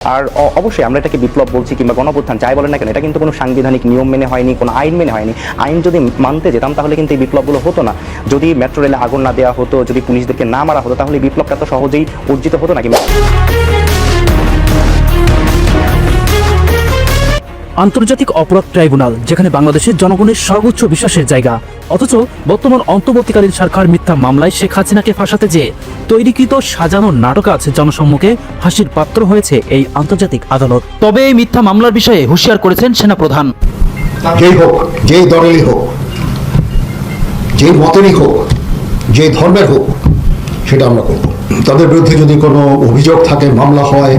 আর অবশ্যই আমরা এটাকে বিপ্লব বলছি কিংবা গণঅভ্যুত্থান যাই বলেন না কেন, এটা কিন্তু কোনো সাংবিধানিক নিয়ম মেনে হয়নি, কোনো আইন মেনে হয়নি। আইন যদি মানতে যেতাম তাহলে কিন্তু এই বিপ্লবগুলো হতো না। যদি মেট্রো রেলে আগুন না দেওয়া হতো, যদি পুলিশদেরকে না মারা হতো, তাহলে বিপ্লবটা তো সহজেই অর্জিত হতো না। আন্তর্জাতিক অপরাধ ট্রাইব্যুনাল, যেখানে বাংলাদেশের জনগণের সর্বোচ্চ বিশ্বাসের জায়গা, অথচ বর্তমান অন্তর্বর্তীকালীন সরকার মিথ্যা মামলায় শেখ হাসিনাকে ফাঁসাতে যে তৈরিকৃত সাজানো নাটক আছে জনসম্মুখে হাসির পাত্র হয়েছে এই আন্তর্জাতিক আদালত। তবে এই মিথ্যা মামলার বিষয়ে হুঁশিয়ার করেছেন সেনাপ্রধান। যেই হোক, যেই দলেরই হোক, যেই মতেরই হোক, যেই ধর্মের হোক, সেটা আমরা করব। তাদের বিরুদ্ধে যদি কোনো অভিযোগ থাকে, মামলা হয়,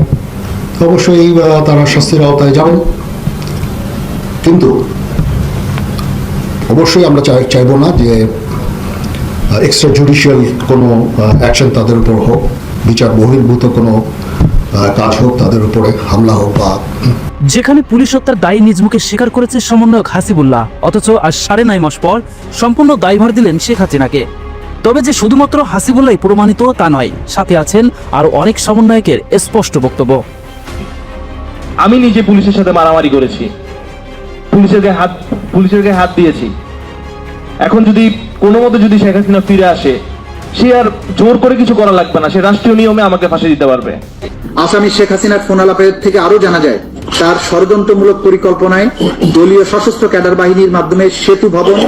অবশ্যই তারা শাস্তির আওতায় যাবেন। কিন্তু অবশ্যই আমরা চাইব না যে এক্সট্রা জুডিশিয়াল কোনো অ্যাকশন তাদের উপর হোক, বিচার বহির্ভূত কোনো কাজ হোক, তাদের উপরে হামলা হোক। বা যেখানে পুলিশ হত্যার দায়ী নিজ মুখে স্বীকার করেছে সমন্বয়ক হাসিবুল্লাহ, অথচ আজ 9.5 মাস পর সম্পূর্ণ দায়ভার দিলেন শেখ হাসিনাকে। তবে যে শুধুমাত্র হাসিবুল্লাহ প্রমাণিত তা নয়, সাথে আছেন আরো অনেক সমন্বয়কের স্পষ্ট বক্তব্য। আমি নিজে পুলিশের সাথে মারামারি করেছি, পুলিশের গায়ে হাত দিয়েছি। এখন যদি কোনো মতে যদি শেখ হাসিনা ফিরে আসে, সে আর জোর করে কিছু করা লাগবে না, সে রাষ্ট্রীয় নিয়মে আমাকে ফাঁসি দিতে পারবে। আসামি শেখ হাসিনার ফোন আলাপের থেকে আরো জানা যায়, তার ষড়যন্ত্রমূলক পরিকল্পনায় দলীয় সশস্ত্র ক্যাডার বাহিনীর মাধ্যমে সেতু ভবন,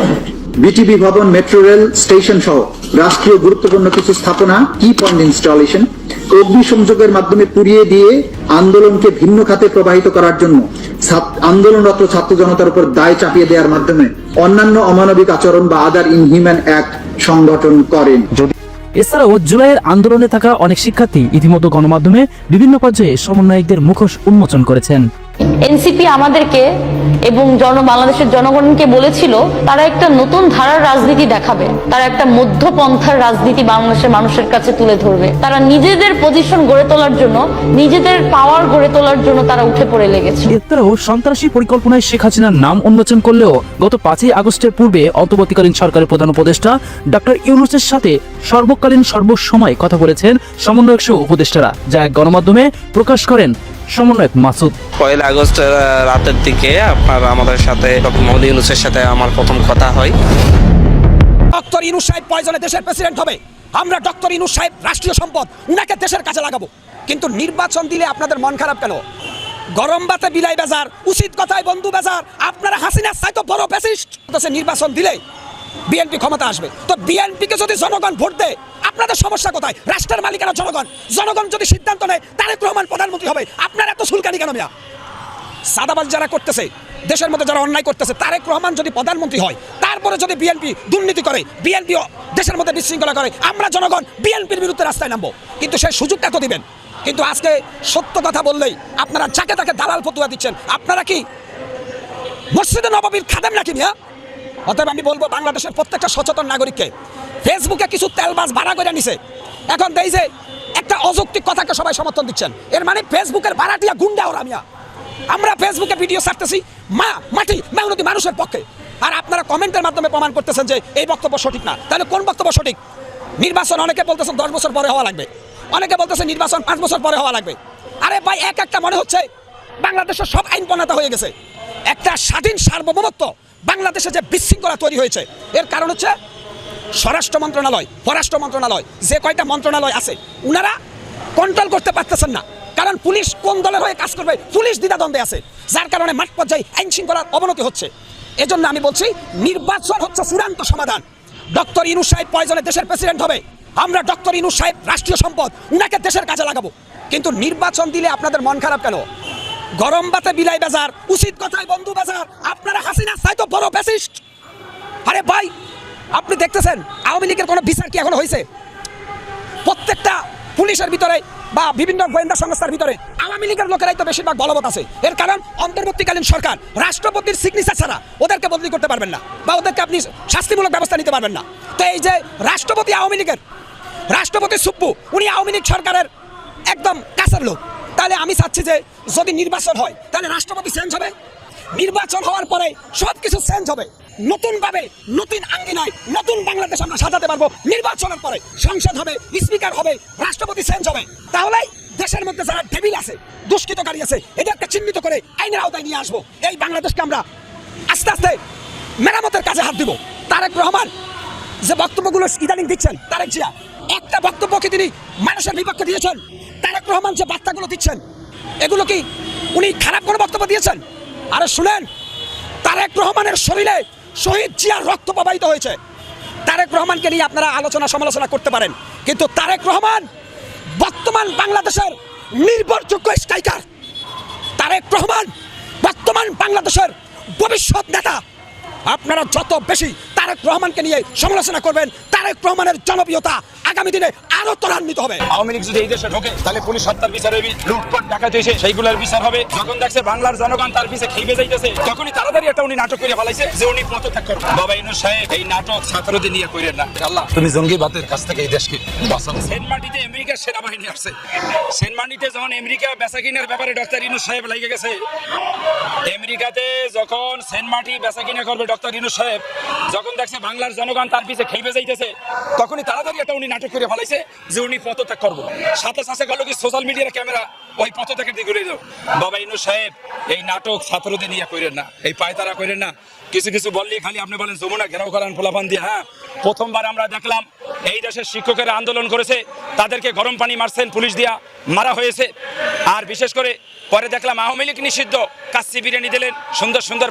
বিটিবি ভবন, মেট্রো রেল স্টেশন সহ রাষ্ট্রীয় গুরুত্বপূর্ণ কিছু স্থাপনা, কি পয়েন্ট ইনস্টলেশন, অগ্নিসংযোগের মাধ্যমে পুড়িয়ে দিয়ে আন্দোলনকে ভিন্ন খাতে প্রবাহিত করার জন্য আন্দোলনরত ছাত্র জনতার উপর দায় চাপিয়ে দেওয়ার মাধ্যমে অন্যান্য অমানবিক আচরণ বা আদার ইনহিউম্যান অ্যাক্ট সংগঠন করেন। এছাড়াও জুলাইয়ের আন্দোলনে থাকা অনেক শিক্ষার্থী ইতিমধ্যে গণমাধ্যমে বিভিন্ন পর্যায়ে সমন্বয়কদের মুখোশ উন্মোচন করেছেন। এনসিপি আমাদেরকে এবং বাংলাদেশের জনগণকে বলেছিল তারা একটা নতুন ধারার রাজনীতি দেখাবে, তারা একটা মধ্যপন্থার রাজনীতি বাংলাদেশের মানুষের কাছে তুলে ধরবে। তারা নিজেদের পজিশন গড়ে তোলার জন্য, নিজেদের পাওয়ার গড়ে তোলার জন্য তারা উঠে পড়ে লেগেছে। এছাড়াও সন্ত্রাসী পরিকল্পনায় শেখ হাসিনার নাম উন্মোচন করলেও গত 5 আগস্টের পূর্বে অন্তর্বর্তীকালীন সরকারের প্রধান উপদেষ্টা ডক্টর ইউনূসের সাথে সর্বকালীন সর্বসময় কথা বলেছেন সমন্বয়ক সহ উপদেষ্টারা, যা এক গণমাধ্যমে প্রকাশ করেন সমন্বয়ক মাসুদ। 1 আগস্ট রাতের দিকে আমাদের সাথে ডক্টর মোহাম্মদ ইউনূসের সাথে আমার প্রথম কথা হয়। ডক্টর ইউনূস সাহেব প্রয়োজনে দেশের প্রেসিডেন্ট হবে, আমরা ডক্টর ইউনূস সাহেব রাষ্ট্রীয় সম্পদ, উনাকে দেশের কাজে লাগাবো। কিন্তু নির্বাচন দিলে আপনাদের মন খারাপ কেন? গরম বাতে বিলাই বাজার, উচিত কথায় বন্ধু বাজার। আপনারা হাসিনার চাইতো বড় ফ্যাসিস্ট। নির্বাচন দিলে বিএনপি ক্ষমতা আসবে, তো বিএনপিকে যদি জনগণ ভোট দেয়, আপনাদের সমস্যা কোথায়? রাষ্ট্রের মালিকানা জনগণ, জনগণ যদি সিদ্ধান্ত নেয় তারেক রহমান প্রধানমন্ত্রী হবে, আপনার এত সুলকানি কেন মিয়া? সাদাবাজ যারা করতেছে, দেশের মধ্যে যারা অন্যায় করতেছে, তারেক রহমান যদি প্রধানমন্ত্রী হয়, তারপরে যদি বিএনপি দুর্নীতি করে, বিএনপি দেশের মধ্যে বিশৃঙ্খলা করে, আমরা জনগণ বিএনপির বিরুদ্ধে রাস্তায় নামবো। কিন্তু সেই সুযোগটা তো দিবেন। কিন্তু আজকে সত্য কথা বললেই আপনারা যাকে তাকে দালাল ফতুয়া দিচ্ছেন। আপনারা কি মসজিদে নববীর খাদেম নাকি মিয়া? অতএব আমি বলবো বাংলাদেশের প্রত্যেকটা সচেতন নাগরিককে, ফেসবুকে কিছু তেলবাজ ভাড়া করে নিছে, এখন দেই যে একটা অযৌক্তিক কথাকে সবাই সমর্থন দিচ্ছেন, এর মানে ফেসবুকের ভাড়াটিয়া গুন্ডা ওরা মিয়া। আমরা ফেসবুকে ভিডিও ছাড়তেছি মাটি মেহনতি মানুষের পক্ষে, আর আপনারা কমেন্টের মাধ্যমে প্রমাণ করতেছেন যে এই বক্তব্য সঠিক না। তাহলে কোন বক্তব্য সঠিক? নির্বাচন অনেকে বলতেছেন 10 বছর পরে হওয়া লাগবে, অনেকে বলতেছে নির্বাচন 5 বছর পরে হওয়া লাগবে। আরে ভাই, একটা মনে হচ্ছে বাংলাদেশের সব আইন প্রণেতা হয়ে গেছে। একটা স্বাধীন সার্বভৌমত্ব বাংলাদেশে যে বিশৃঙ্খলা তৈরি হয়েছে, এর কারণ হচ্ছে স্বরাষ্ট্র মন্ত্রণালয়, পররাষ্ট্র মন্ত্রণালয়, যে কয়টা মন্ত্রণালয় আছে উনারা কন্ট্রোল করতে পারতেছেন না। কারণ পুলিশ কোন দলের হয়ে কাজ করবে, পুলিশ দ্বিধাদ্বন্দ্বে আছে, যার কারণে মাঠ পর্যায়ে আইন শৃঙ্খলার অবনতি হচ্ছে। এজন্য আমি বলছি নির্বাচন হচ্ছে চূড়ান্ত সমাধান। ডক্টর ইউনূস সাহেব প্রয়োজনে দেশের প্রেসিডেন্ট হবে, আমরা ডক্টর ইউনূস সাহেব রাষ্ট্রীয় সম্পদ, উনাকে দেশের কাজে লাগাবো। কিন্তু নির্বাচন দিলে আপনাদের মন খারাপ কেন? গরম বাতে বিলাই বাজার, উচিত কথায় বন্ধু বাজার। আপনারা হাসিনার চাইতো বড় ফ্যাসিস্ট। আরে ভাই, আপনি দেখতেছেন আওয়ামী লীগের কোনো বিচার কি এখনো হয়েছে? প্রত্যেকটা পুলিশের ভিতরে বা বিভিন্ন গোয়েন্দা সংস্থার ভিতরে আওয়ামী লীগের লোকেরাই তো বেশিরভাগ বলবৎ আছে। এর কারণ অন্তর্বর্তীকালীন সরকার রাষ্ট্রপতির সিগনেচার ছাড়া ওদেরকে বদলি করতে পারবেন না, বা ওদেরকে আপনি শাস্তিমূলক ব্যবস্থা নিতে পারবেন না। তো এই যে রাষ্ট্রপতি আওয়ামী লীগের, রাষ্ট্রপতি সুপ্পু, উনি আওয়ামী লীগ সরকারের একদম কাছের লোক। তাহলে আমি চাচ্ছি যে যদি নির্বাচন হয় তাহলে রাষ্ট্রপতি চেঞ্জ হবে, নির্বাচন হওয়ার পরে সবকিছু চেঞ্জ হবে, নতুন ভাবে নতুন আঙ্গিনায় নতুন বাংলাদেশ আমরা সাজাতে পারবো। নির্বাচনের পরে সংসদ হবে, স্পিকার হবে, রাষ্ট্রপতি চেঞ্জ হবে, তাহলে দেশের মধ্যে যারা ডেভিল আছে, দুষ্কৃতকারী আছে, এদেরকে চিহ্নিত করে আইনের আওতায় নিয়ে আসবো। এই বাংলাদেশকে আমরা আস্তে আস্তে মেরামতের কাজে হাত দিব। তারেক রহমান যে বক্তব্যগুলো ইদানিং দিচ্ছেন, তারেক জিয়া একটা বক্তব্যকে তিনি মানুষের বিপক্ষে দিয়েছেন। তারেক রহমান যে বার্তাগুলো দিচ্ছেন, এগুলো কি উনি খারাপ কোনো বক্তব্য দিয়েছেন? আরে শুনেন, তারেক রহমানের শরীরে শহীদ জিয়ার রক্ত প্রবাহিত হয়েছে। তারেক রহমানকে নিয়ে আপনারা আলোচনা সমালোচনা করতে পারেন, কিন্তু তারেক রহমান বর্তমান বাংলাদেশের নির্ভরযোগ্য স্ট্রাইকার। তারেক রহমান বর্তমান বাংলাদেশের ভবিষ্যৎ নেতা। আপনারা যত বেশি তারেক রহমানকে নিয়ে সমালোচনা করবেন, তারেক রহমানের জনপ্রিয়তা আগামী দিনে আরো ত্বরান্বিত হবে। আওয়ামী লীগ যদি এই দেশে ঢোকে তাহলে পুলিশ হত্যার বিচার হবে, লুটপাট ডাকাতি হয়েছে সেইগুলোর বিচার হবে। যখন দেখছে বাংলার জনগণ তার পিছে খেয়ে যাইতেছে, তখনই তাড়াতাড়ি একটা উনি নাটক করে ফেলাইছে যে উনি পদত্যাগ করবেন। বাবা ইউনূস সাহেব, এই নাটক ছাত্রদের নিয়ে কইরেন না। আল্লাহ, তুমি জঙ্গিবাদের কাছ থেকে এই দেশকে বাঁচাও। সেন্ট মার্টিতে আমেরিকার সেনাবাহিনী আসছে। সেন্ট মার্টিতে যখন আমেরিকা বেচা কিনার ব্যাপারে ডক্টর ইউনূস সাহেব লেগে গেছে, আমেরিকাতে যখন সেন্ট মার্টি বেচা কিনা করবে ডক্টর ইউনূস সাহেব, যখন দেখছে বাংলার জনগণ তার পিছে খেয়ে যাইতেছে, তখনই তাড়াতাড়ি একটা উনি নাটক করে ফেলাইছে যে উনি পদত্যাগ করবো। সাথে সাথে গেল কি সোশ্যাল মিডিয়ার ক্যামেরা ওই পদত্যাগের দিকে ঘুরে দাও। বাবা ইউনূস সাহেব, এই নাটক ছাত্রদের নিয়ে কইরেন না, এই পায়তারা কইরেন না। কিছু কিছু বললেই খালি আপনি বলেন যমুনা ঘেরাও করান পোলাপান দিয়ে। হ্যাঁ, প্রথমবার আমরা দেখলাম এই দেশের শিক্ষকেরা আন্দোলন করেছে, তাদেরকে গরম পানি মারছেন, পুলিশ দিয়া মারা হয়েছে। আর বিশেষ করে পরে দেখলাম আওয়ামী লীগ নিষিদ্ধ, কাচ্চি বিরিয়ানি দিলেন, সুন্দর সুন্দর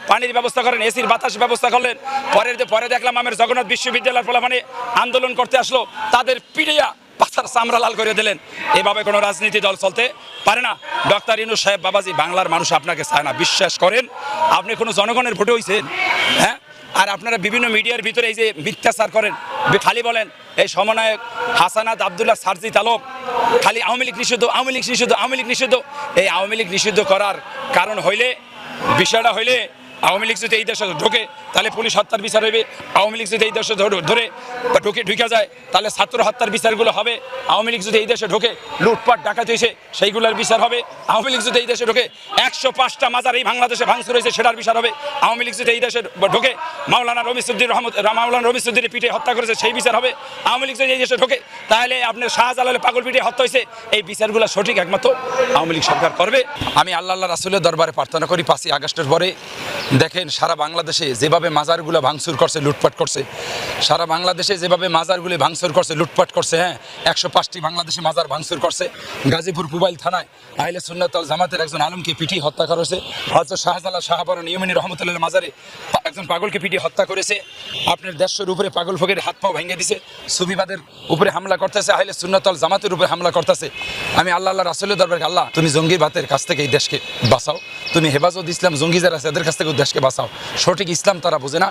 পানির ব্যবস্থা করেন, এসির বাতাস ব্যবস্থা করলেন। পরে দেখলাম আমার জগন্নাথ বিশ্ববিদ্যালয়ের পোলাপানে আন্দোলন করতে আসলো, তাদের পিড়িয়া পাথার চামড়া লাল করে দিলেন। এভাবে কোনো রাজনীতি দল চলতে পারে না। ডক্টর ইউনূস সাহেব, বাবাজি, বাংলার মানুষ আপনাকে চায় না, বিশ্বাস করেন। আপনি কোনো জনগণের ভোটে হয়েছেন? হ্যাঁ, আর আপনারা বিভিন্ন মিডিয়ার ভিতরে এই যে মিথ্যাচার করেন, খালি বলেন এই সমন্বয়ক হাসানাত আব্দুল্লাহ সারজিত আলম খালি আওয়ামী লীগ নিষিদ্ধ, আওয়ামী লীগ নিষিদ্ধ, আওয়ামী লীগ নিষিদ্ধ। এই আওয়ামী লীগ নিষিদ্ধ করার কারণ হইলে, বিষয়টা হইলে, আওয়ামী লীগ যদি এই দেশে ঢোকে তাহলে পুলিশ হত্যার বিচার হবে। আওয়ামী লীগ যদি এই দেশে ধরে ঢুকে যায় তাহলে ছাত্র হত্যার বিচারগুলো হবে। আওয়ামী লীগ যদি এই দেশে ঢোকে লুটপাট ডাকাতি হয়েছে সেইগুলোর বিচার হবে। আওয়ামী লীগ যদি এই দেশে ঢোকে 105টা মাজার এই বাংলাদেশে ভাঙচুর হয়েছে সেটার বিচার হবে। আওয়ামী লীগ যদি এই দেশে ঢোকে মাওলানা রমিসুদ্দিনের পিঠে হত্যা করেছে সেই বিচার হবে। আওয়ামী লীগ যদি এই দেশে ঢোকে তাহলে আপনার শাহজালালের পাগল পিঠে হত্যা হয়েছে, এই বিচারগুলো সঠিক একমাত্র আওয়ামী লীগ সরকার করবে। আমি আল্লাহ রাসূলের দরবারে প্রার্থনা করি 5ই আগস্টের পরে দেখেন সারা বাংলাদেশে যেভাবে মাজারগুলো ভাঙচুর করছে, লুটপাট করছে, সারা বাংলাদেশে যেভাবে মাজারগুলো ভাঙচুর করছে, লুটপাট করছে। হ্যাঁ, 105টি বাংলাদেশে মাজার ভাঙচুর করছে। গাজীপুর পুবাইল থানায় আহলে সুন্নাত ওয়াল জামাতের একজন আলমকে পিটিয়ে হত্যা করেছে। হযরত শাহজালাল শাহবরণ ইয়েমেনি রহমতুল্লাহ মাজারে একজন পাগলকে পিটিয়ে হত্যা করেছে। আপনার 150-এর উপরে পাগল ফকিরের হাত পা ভেঙে দিছে। সুফিবাদের উপরে হামলা করতেছে, আহলে সুন্নাত ওয়াল জামাতের উপরে হামলা করতেছে। আমি আল্লাহ রাসূলের দরবারে, আল্লাহ তুমি জঙ্গিবাদের কাছ থেকে এই দেশকে বাঁচাও, তুমি হেফাজত ইসলাম জঙ্গি যারা আছে এদের কাছ থেকে দেশকে বাঁচাও। সঠিক ইসলাম তারা বোঝে না।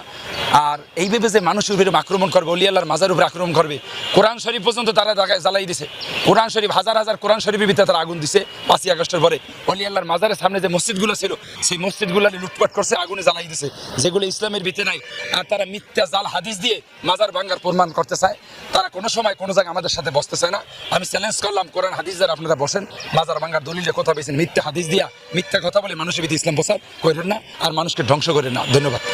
আর এইভাবে যে মানুষের উপরে আক্রমণ করবে, অলি আল্লাহর মাজার উপরে আক্রমণ করবে, কোরআন শরীফ পর্যন্ত তারা জ্বালাই দিছে। কোরআন শরীফ হাজার হাজার কোরআন শরীফের ভিতরে তারা আগুন দিছে। 5ই আগস্টের পরে অলি আল্লাহর মাজারের সামনে যে মসজিদগুলো ছিল সেই মসজিদগুলো লুটপাট করছে, আগুনে জ্বালাই দিছে, যেগুলো ইসলামের ভিতরে নাই। আর তারা মিথ্যা জাল হাদিস দিয়ে মাজার ভাঙ্গার প্রমাণ করতে চায়। তারা কোনো সময় কোনো জায়গায় আমাদের সাথে বসতে চায় না। আমি চ্যালেঞ্জ করলাম, কোরআন হাদিস যারা আপনারা বসেন, মাজার ভাঙ্গার দলিলে কথা পেয়েছেন, মিথ্যা হাদিস দিয়া মিথ্যা কথা বলে মানুষের ভিতরে ইসলাম প্রচার করেন না আর মানুষকে ধ্বংস করেন না। ধন্যবাদ।